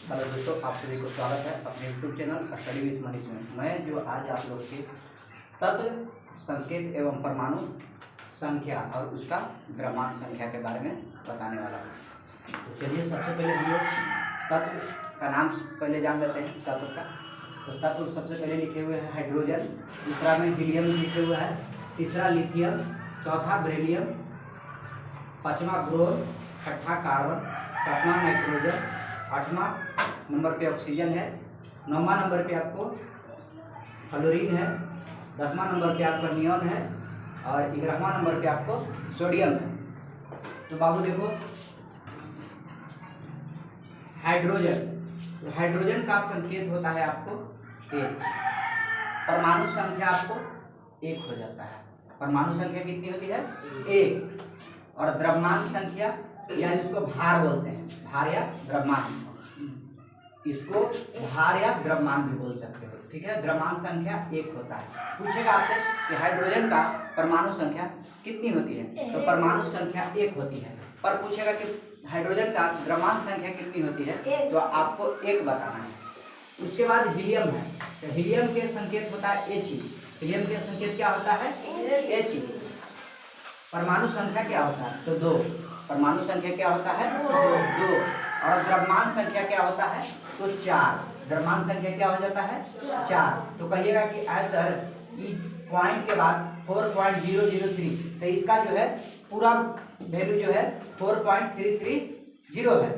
Hello दोस्तों, आप सभी को स्वागत है अपने YouTube channel study with Manish में। मैं जो आज आप लोग के तत्व, संकेत एवं परमाणु संख्या और उसका द्रव्यमान संख्या के बारे में बताने वाला हूँ। तो चलिए सबसे पहले हम लोग तत्व का नाम पहले जान लेते हैं। तत्व का तो तत्व सबसे पहले लिखे हुए हैं हाइड्रोजन, दूसरा में हीलियम लिखे हुआ है, तीसरा लिथियम, चौथा बेरिलियम, पाँचवा बोरोन, छठा कार्बन, सातवां नाइट्रोजन, आठवां नंबर पे ऑक्सीजन है, नौवां नंबर पे आपको फ्लोरीन है, 10वां नंबर पे आपका नियॉन है और 11वां नंबर पे आपको सोडियम है। तो बाबू देखो, हाइड्रोजन, तो हाइड्रोजन का संकेत होता है आपको 1, परमाणु संख्या आपको 1 हो जाता है। परमाणु संख्या कितनी होती है? 1। और द्रव्यमान संख्या या इसको भार बोलते हैं, भार या द्रव्यमान, इसको भार या द्रव्यमान भी बोल सकते हो। ठीक है, द्रव्यमान संख्या 1 होता है। पूछेगा आपसे कि हाइड्रोजन का परमाणु संख्या कितनी होती है, तो परमाणु संख्या 1 होती है। पर पूछेगा कि हाइड्रोजन का द्रव्यमान संख्या कितनी होती है, तो आपको 1 बताना है। उसके बाद हीलियम है, तो हीलियम के संकेत होता है He। हीलियम के संकेत क्या होता है? He। परमाणु संख्या क्या होता है? तो 2। परमाणु संख्या क्या होता है? 2। और द्रव्यमान संख्या क्या होता है? तो 4। द्रव्यमान संख्या क्या हो जाता है? 4। तो कहिएगा कि सर पॉइंट के बाद 4.003, तो इसका जो है पूरा वैल्यू जो है 4.330 है,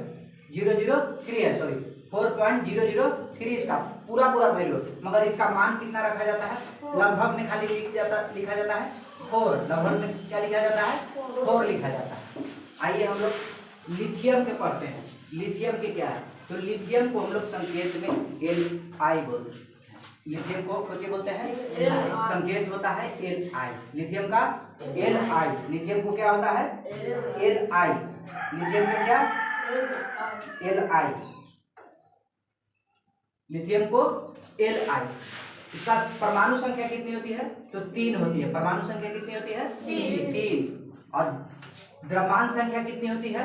003 है, सॉरी 4.003 इसका पूरा वैल्यू। मगर इसका मान कितना रखा जाता है? लगभग में खाली लिखा जाता है 4। लगभग में क्या लिखा जाता है? 4 लिखा जाता है। आइए हम लोग लिथियम के पढ़ते हैं। लिथियम के क्या है? तो लिथियम को हम लोग संकेत में Li बोलते हैं। लिथियम को क्या बोलते हैं? संकेत होता है Li। लिथियम का Li। लिथियम को क्या होता है? Li। लिथियम का क्या? Li। लिथियम को Li। इसका परमाणु संख्या कितनी होती है? तो 3 होती है। परमाणु संख्या कितनी होती है? 3। और द्रव्यमान संख्या कितनी होती है?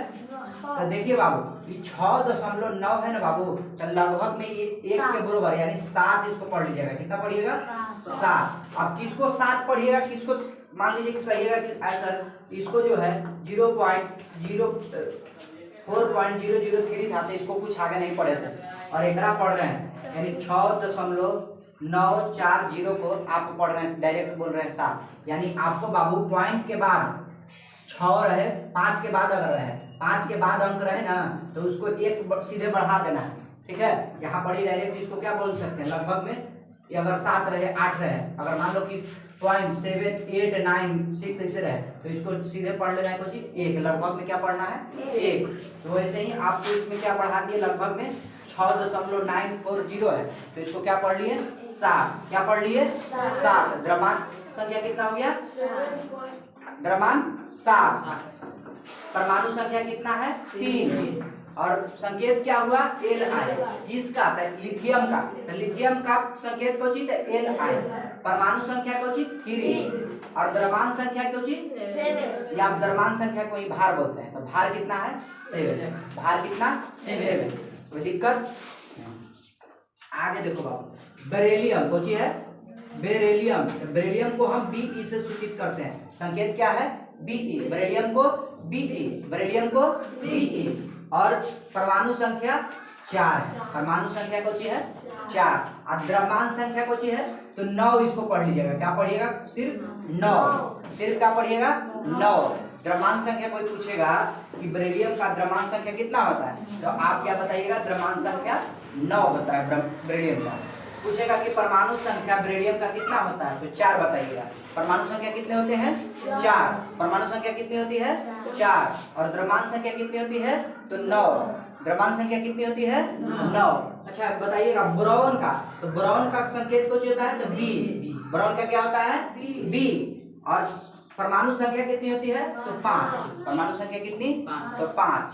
तो देखिए बाबू, ये 6.9 है ना बाबू, तो लगभग में ये 1 के बराबर यानी 7 इसको पढ़ लीजिएगा। कितना पढ़िएगा? 7। अब किसको 7 पढ़िएगा, किसको मान लीजिए कि कहिएगा कि सर इसको जो है 4.003 था, तो इसको कुछ आगे नहीं पढ़े थे और एकरा पढ़ रहे हैं, यानी 6.940 को आप पढ़ रहे हैं, डायरेक्ट बोल रहे हैं 7। यानी आपको बाबू पॉइंट के बाद 6 रहे, 5 के बाद अगर रहे, 5 के बाद अंक रहे ना, तो उसको 1 सीधे बढ़ा देना है। ठीक है, यहाँ पर ही डायरेक्ट इसको क्या बोल सकते हैं, लगभग में ये अगर 7 रहे, 8 रहे, अगर मान लो कि 0.789 ऐसे रहे, तो इसको सीधे पढ़ लेना है कुछ 1। लगभग में क्या पढ़ना है? 1। तो वैसे ही आपको इसमें क्या बढ़ा दिए, लगभग में 6.940 है, तो इसको क्या पढ़ लिए? 7। क्या पढ़ लिए? 7। द्रव्यमान संख्या कितना हो गया? द्रव्यमान 7। परमाणु संख्या कितना है? 3। और संकेत क्या हुआ? Li। किसका? लिथियम का। तो लिथियम का संकेत को चीज Li। परमाणु संख्या को चीज 3 और द्रव्यमान संख्या को चीज 7। या द्रव्यमान संख्या को ही भार बोलते हैं। तो भार कितना है? 7। भार कितना? 7। कोई दिक्कत? आगे देखो बाबू, बेरिलियम को चीज है बेरिलियम। बेरिलियम को हम Be से सूचित करते हैं। संकेत क्या है? Be। बेरिलियम को Be। बेरिलियम को Be। और परमाणु संख्या 4 है। परमाणु संख्या को है 4 और द्रव्यमान संख्या को है तो 9। इसको पढ़ लीजिएगा। क्या पढ़िएगा? सिर्फ 9। सिर्फ क्या पढ़िएगा? 9। द्रव्यमान संख्या कोई पूछेगा कि बेरिलियम का द्रव्यमान संख्या कितना होता है, तो आप क्या बताइएगा? द्रव्यमान संख्या 9 होता है बेरिलियम का। पूछेगा कि परमाणु संख्या बेरिलियम का कितना होता है, तो 4 बताइएगा। परमाणु संख्या कितने होते हैं? 4। परमाणु संख्या कितनी होती है? 4। और द्रव्यमान संख्या कितनी होती है? तो 9। द्रव्यमान संख्या कितनी होती है? 9। अच्छा बताइएगा बोरॉन का। तो बोरॉन का संकेत कुछ होता है तो Be। बोरॉन का क्या होता है? Be। और परमाणु संख्या कितनी होती है? तो 5। परमाणु संख्या कितनी? तो 5।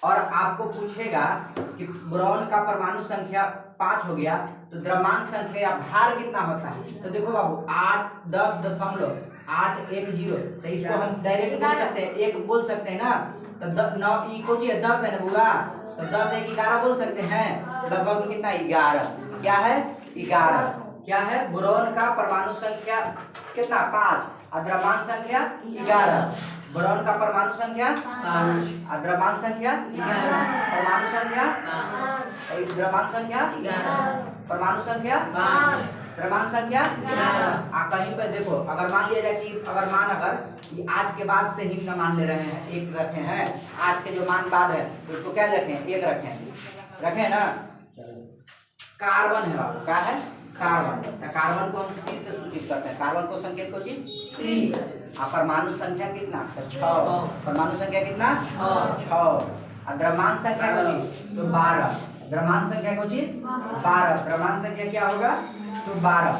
और आपको पूछेगा कि बोरॉन का परमाणु संख्या 5 हो गया, तो द्रव्यमान संख्या या भार कितना होता है? तो देखो बाबू 810.810, तो इसको हम डायरेक्ट बोल सकते हैं, 1 बोल सकते हैं ना। तो 9 को 10 है ना बुआ, तो 10 1 11 बोल सकते हैं। लगभग में कितना 11, क्या है 11, क्या है बोरोन का परमाणु संख्या कितना 5 और द्रव्यमान संख्या 11। बोरोन का परमाणु संख्या 5 और द्रव्यमान संख्या 11, परमाणु संख्या द्रव्यमान संख्या 11, परमाणु संख्या 5, द्रव्यमान संख्या 11। कहीं पर देखो अगर मान लिया जाए कि अगर ये 8 के बाद से ही न मान ले रहे हैं, 1 रखे हैं, 8 के जो मान बाद है तो उसको क्या रखें 1 रखें ना। कार्बन है बाबू, क्या है कार्बन। तो कार्बन को हम C से सूचित करते हैं। कार्बन को संकेत को C। परमाणु संख्या कितना 6, परमाणु संख्या कितना 6। द्रव्यमान संख्या को तो 12, द्रव्यमान संख्या को 12, द्रव्यमान संख्या क्या होगा तो 12,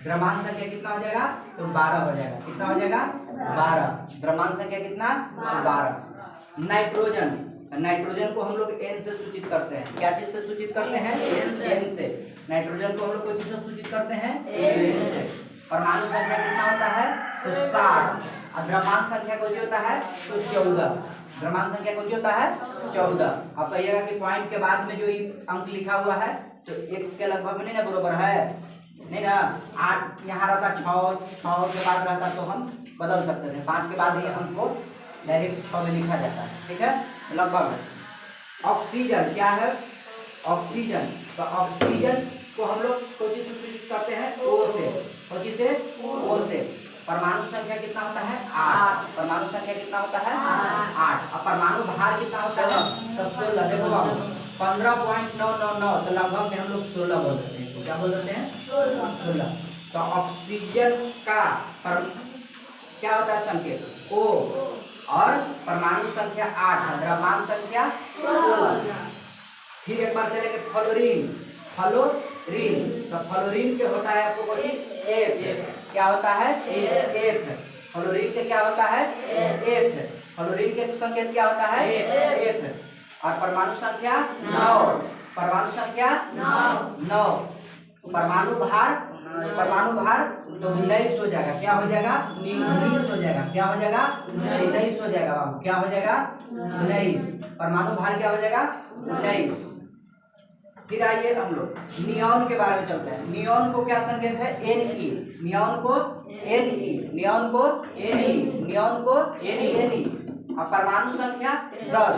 द्रव्यमान संख्या कितना हो जाएगा तो 12 हो जाएगा, कितना हो जाएगा 12, द्रव्यमान संख्या कितना 12। नाइट्रोजन, नाइट्रोजन को हम लोग N से सूचित करते हैं। क्या चीज से सूचित करते हैं N से। नाइट्रोजन को हम लोग किस से सूचित करते हैं N से। परमाणु संख्या कितना होता है तो 7 और द्रव्यमान संख्या को होता है तो 14, द्रव्यमान संख्या को होता है 14। अब कहिएगा कि पॉइंट के बाद में जो अंक लिखा हुआ है तो 1 के लगभग में नहीं ना बराबर है, नहीं ना। 8 यहाँ रहता 6 के बाद रहता तो हम बदल सकते थे, 5 के बाद ही अंक को डायरेक्ट 6 में लिखा जाता है, ठीक है लगभग। ऑक्सीजन क्या है ऑक्सीजन, तो ऑक्सीजन को हम लोग कोशिश से सूचित करते हैं O से, कोशिश से O से। परमाणु संख्या कितना होता है 8, परमाणु संख्या कितना होता है 8 और परमाणु भार कितना होता है तो 16। देखो बाबू 15.999 तो लगभग में हम लोग 16 बोल देते हैं, क्या बोल देते हैं 16। तो ऑक्सीजन का क्या होता है संकेत O और परमाणु संख्या 8, द्रव्यमान संख्या 16। फिर एक बार चलेंगे फ्लोरीन, फ्लोरीन तो फ्लोरीन के होता है आपको F, क्या होता है F, फ्लोरीन के क्या होता है F, फ्लोरीन के संकेत क्या होता है F। और परमाणु संख्या 9, परमाणु संख्या 9, परमाणु भार तो 19 हो जाएगा, क्या हो जाएगा 19 हो जाएगा, क्या हो जाएगा 19 हो जाएगा बाबू, क्या हो जाएगा 19। परमाणु भार क्या हो जाएगा 19। फिर आइए हम लोग नियॉन के बारे में चलते हैं। नियॉन को क्या संकेत है Ne, नियॉन को Ne, नियॉन को Ne, नियॉन को Ne। और परमाणु संख्या 10,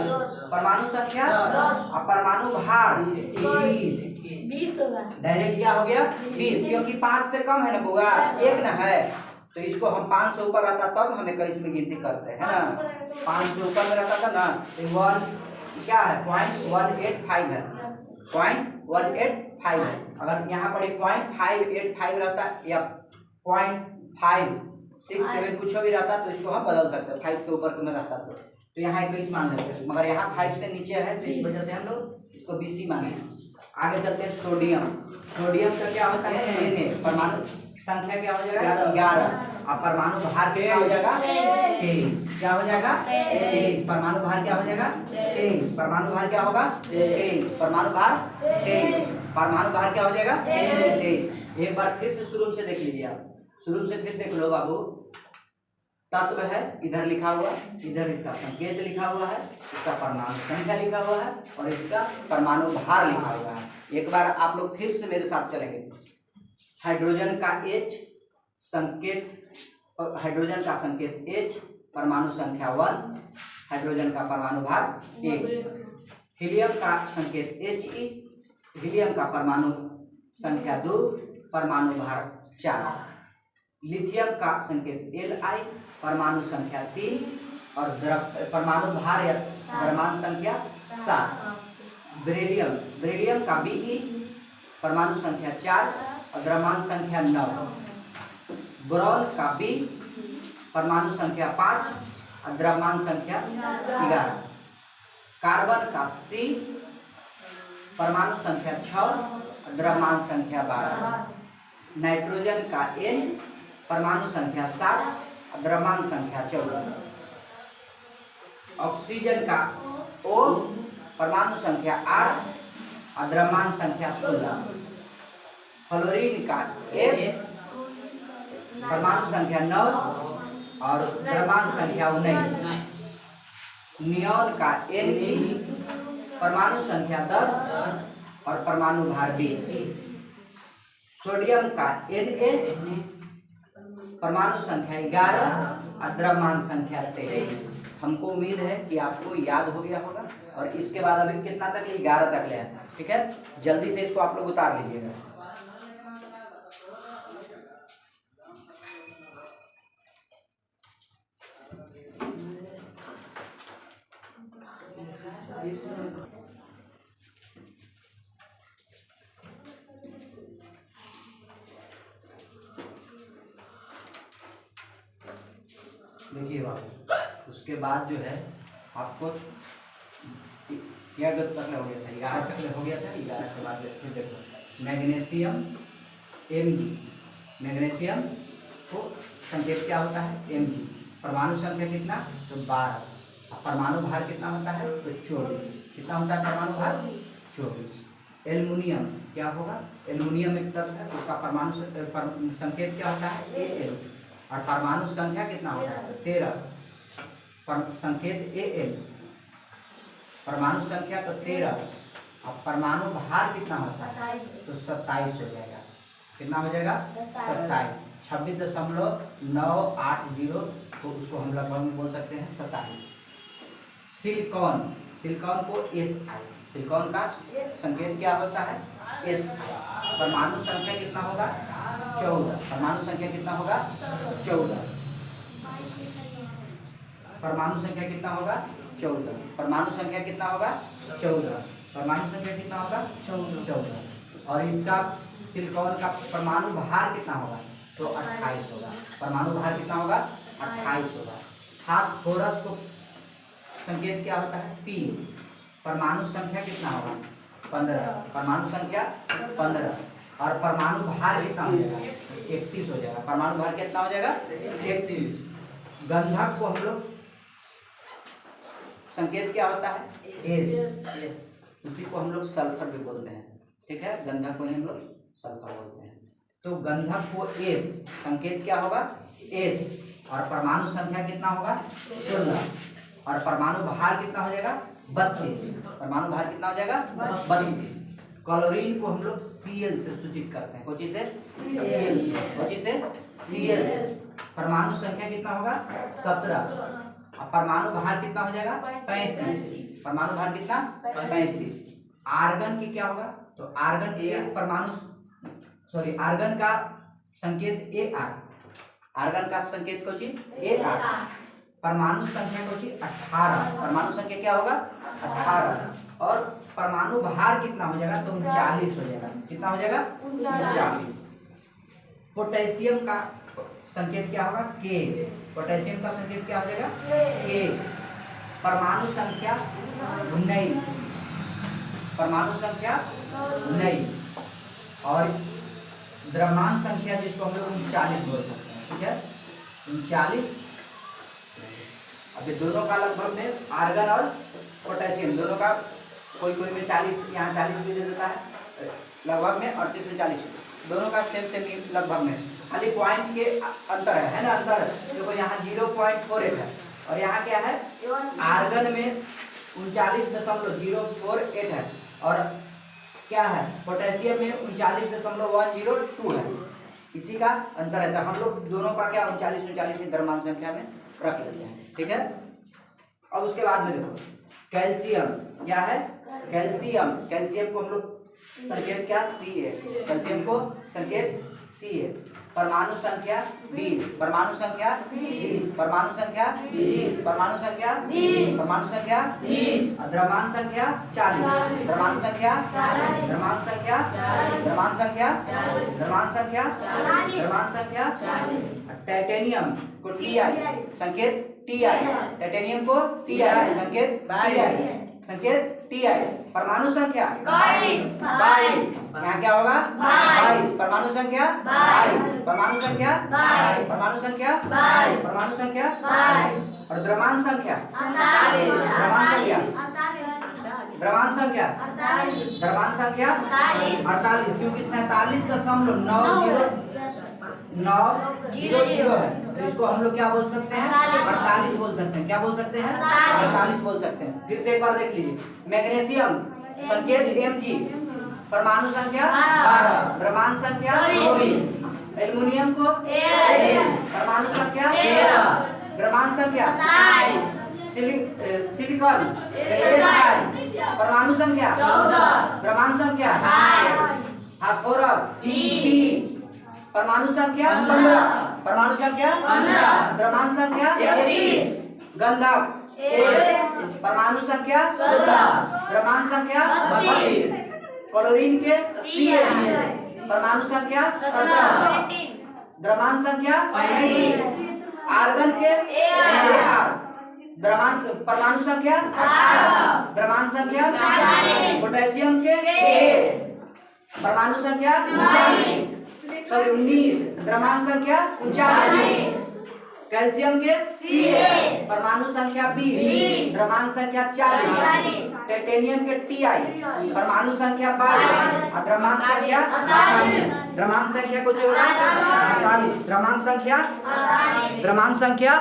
परमाणु संख्या 10 और परमाणु भार 20 होगा, डायरेक्ट क्या हो गया 20, क्योंकि 5 से कम है ना बुआ, 1 ना है तो इसको हम 5 से ऊपर रहता तब हमें 21 में गिनती करते हैं ना। 5 से ऊपर में रहता था ना तो 1 क्या है 0.185 है, 0.185 है। अगर यहाँ पर 0.585 रहता या 0.567 कुछ भी रहता तो इसको हम बदल सकते हैं, 5 के ऊपर में रहता तो यहाँ 21 मान लेते, मगर यहाँ 5 से नीचे है तो इस वजह से हम लोग इसको 20 मान लेते। आगे चलते हैं सोडियम, सोडियम का क्या होता है Na, परमाणु संख्या क्या हो जाएगा 11 और परमाणु भार क्या हो जाएगा 23, क्या हो जाएगा 23, परमाणु भार क्या हो जाएगा 23, परमाणु भार क्या होगा 23, परमाणु भार 23, परमाणु भार क्या हो जाएगा 23। एक बार फिर से शुरू से देख लीजिए आप, शुरू से फिर देख लो बाबू। तत्व है इधर लिखा हुआ, इधर इसका संकेत लिखा हुआ है, इसका परमाणु संख्या लिखा हुआ है और इसका परमाणु भार लिखा हुआ है। एक बार आप लोग फिर से मेरे साथ चलेंगे। हाइड्रोजन का H संकेत, हाइड्रोजन का संकेत H, परमाणु संख्या 1, हाइड्रोजन का परमाणु भार 1। हीलियम का संकेत He, हीलियम का परमाणु संख्या 2, परमाणु भार 4। लिथियम का संकेत Li, परमाणु संख्या 3 और परमाणु भार या द्रव्यमान संख्या 7। बेरिलियम, बेरिलियम का Be, परमाणु संख्या 4 और द्रव्यमान संख्या 9। बोरॉन का B, परमाणु संख्या 5 और द्रव्यमान संख्या 11। कार्बन का C, परमाणु संख्या 6 और द्रव्यमान संख्या 12। नाइट्रोजन का N, परमाणु संख्या 7 और द्रव्यमान संख्या 14। ऑक्सीजन का O, परमाणु संख्या 8 और द्रव्यमान संख्या 16। फ्लोरीन का F, परमाणु संख्या 9 और द्रव्यमान संख्या 19। नियॉन का Ne, परमाणु संख्या 10 और परमाणु भार 20। सोडियम का Na परमाणु संख्या 11 और द्रव्यमान संख्या 23। हमको उम्मीद है कि आपको याद हो गया होगा। और इसके बाद अभी कितना तक ले, 11 तक ले। ठीक है, जल्दी से इसको आप लोग उतार लीजिएगा। देखिए बाबू, उसके बाद जो है आपको क्या तक हो गया था, 11 तक हो गया था। 11 के बाद फिर देखो मैग्नीशियम Mg, मैग्नीशियम को संकेत क्या होता है, Mg। परमाणु संख्या कितना, तो 12। परमाणु भार कितना होता है, तो 24। कितना होता है परमाणु भार, 24। एल्युमिनियम क्या होगा, एल्युमिनियम एक तत्व है, उसका परमाणु संकेत क्या होता है, Al। और परमाणु संख्या कितना होता है, 13। संकेत Al, परमाणु संख्या तो 13। अब परमाणु भार कितना होता है, तो 27 हो जाएगा। कितना हो जाएगा, 27। 26.980, तो उसको हम लगभग में बोल सकते हैं 27। सिलिकॉन, सिलिकॉन को Si, सिलिकॉन का संकेत क्या होता है, Si। परमाणु संख्या कितना होगा, 14। परमाणु संख्या कितना होगा, 14। परमाणु संख्या कितना होगा, 14। परमाणु संख्या कितना होगा, 14। परमाणु संख्या कितना होगा, 14। और इसका सिलिकॉन का परमाणु भार कितना होगा, तो 28 होगा। परमाणु भार कितना होगा, 28 होगा। फास्फोरस को संकेत क्या होता है, 3। परमाणु संख्या कितना होगा, 15। परमाणु संख्या 15। और परमाणु भार कितना हो जाएगा, 31 हो जाएगा। परमाणु भार कितना हो जाएगा, 31। गंधक को हम लोग संकेत क्या होता है, एस। उसी को हम लोग सल्फर भी बोलते हैं। ठीक है, गंधक को हम लोग सल्फर बोलते हैं। तो गंधक को एस, संकेत क्या होगा, एस। और परमाणु संख्या कितना होगा, 16। और परमाणु भार कितना हो जाएगा, 32। परमाणु भार कितना हो जाएगा, 32। क्लोरीन को हम लोग Cl से सूचित करते हैं। कोची से, Cl। कोची से, Cl। परमाणु संख्या कितना होगा, 17। अब परमाणु भार कितना हो जाएगा, 35। परमाणु भार कितना, 35। आर्गन की क्या होगा, तो आर्गन परमाणु आर्गन का संकेत Ar। आर्गन का संकेत कोची, Ar। परमाणु संख्या कोची, 18। परमाणु संख्या क्या होगा, 18। और परमाणु भार कितना हो जाएगा, तो 39 हो जाएगा। कितना हो जाएगा, 39। पोटेशियम का संकेत क्या होगा, K। पोटेशियम का संकेत क्या हो जाएगा, K। परमाणु संख्या 19। परमाणु संख्या 19। और द्रव्यमान संख्या जिसको हम लोग 39 बोल सकते हैं। ठीक है, 39। अब ये दोनों का लगभग में आर्गन और पोटेशियम दोनों का कोई में 40, यहाँ 40 भी दे देता है लगभग में, 38 में 40 दोनों का सेम लगभग में। खाली पॉइंट के अंतर है ना, अंतर देखो यहाँ 0.48 है और यहाँ क्या है, आर्गन में 39.048 है और क्या है, पोटेशियम में 39.102 है। इसी का अंतर है। तो हम लोग दोनों का क्या 39 की द्रव्यमान संख्या में रख लेते हैं। ठीक है, अब उसके बाद में देखो कैल्शियम क्या है, कैल्शियम, कैल्शियम को हम लोग संकेत क्या, Ca। कैल्शियम को संकेत Ca। परमाणु संख्या 20। परमाणु संख्या 20। परमाणु संख्या 20। परमाणु संख्या 20। परमाणु संख्या 20। द्रव्यमान संख्या 40। द्रव्यमान संख्या 40। द्रव्यमान संख्या 40। द्रव्यमान संख्या 40। द्रव्यमान संख्या 40। द्रव्यमान संख्या 40। टाइटेनियम को Ti संकेत Ti। टाइटेनियम को Ti संकेत Ti। संकेत Ti। परमाणु संख्या 22। यहाँ क्या होगा, 22। परमाणु संख्या 22। परमाणु संख्या 22। परमाणु संख्या 22। परमाणु संख्या 22। और द्रव्यमान संख्या, द्रव्यमान संख्या, द्रव्यमान संख्या, द्रव्यमान संख्या 48। क्योंकि 47.90 900 है, तो इसको हम लोग क्या बोल सकते हैं? 48 बोल सकते हैं। क्या बोल सकते हैं? 48 बोल सकते हैं। फिर से एक बार देख लीजिए, मैग्नीशियम संकेत Mg, परमाणु संख्या 12, द्रव्यमान संख्या 24, एल्युमिनियम को परमाणु संख्या 13, द्रव्यमान संख्या 27, सिलिकॉन परमाणु संख्या 14, द्रव्यमान संख्या 28, फास्फोरस P परमाणु संख्या 15, परमाणु संख्या 15, द्रव्यमान संख्या 33, गंधक परमाणु संख्या 17, द्रव्यमान संख्या 32, क्लोरीन के CH परमाणु संख्या 17, द्रव्यमान संख्या 35, आर्गन के AR द्रव्यमान परमाणु संख्या 18, द्रव्यमान संख्या 40, पोटेशियम के K परमाणु संख्या 19, द्रव्यमान संख्या 39, कैल्शियम के Ca परमाणु संख्या 20, द्रव्यमान संख्या 40, टाइटेनियम के Ti परमाणु संख्या 22, द्रव्यमान संख्या 48, द्रव्यमान संख्या कुछ 48, द्रव्यमान संख्या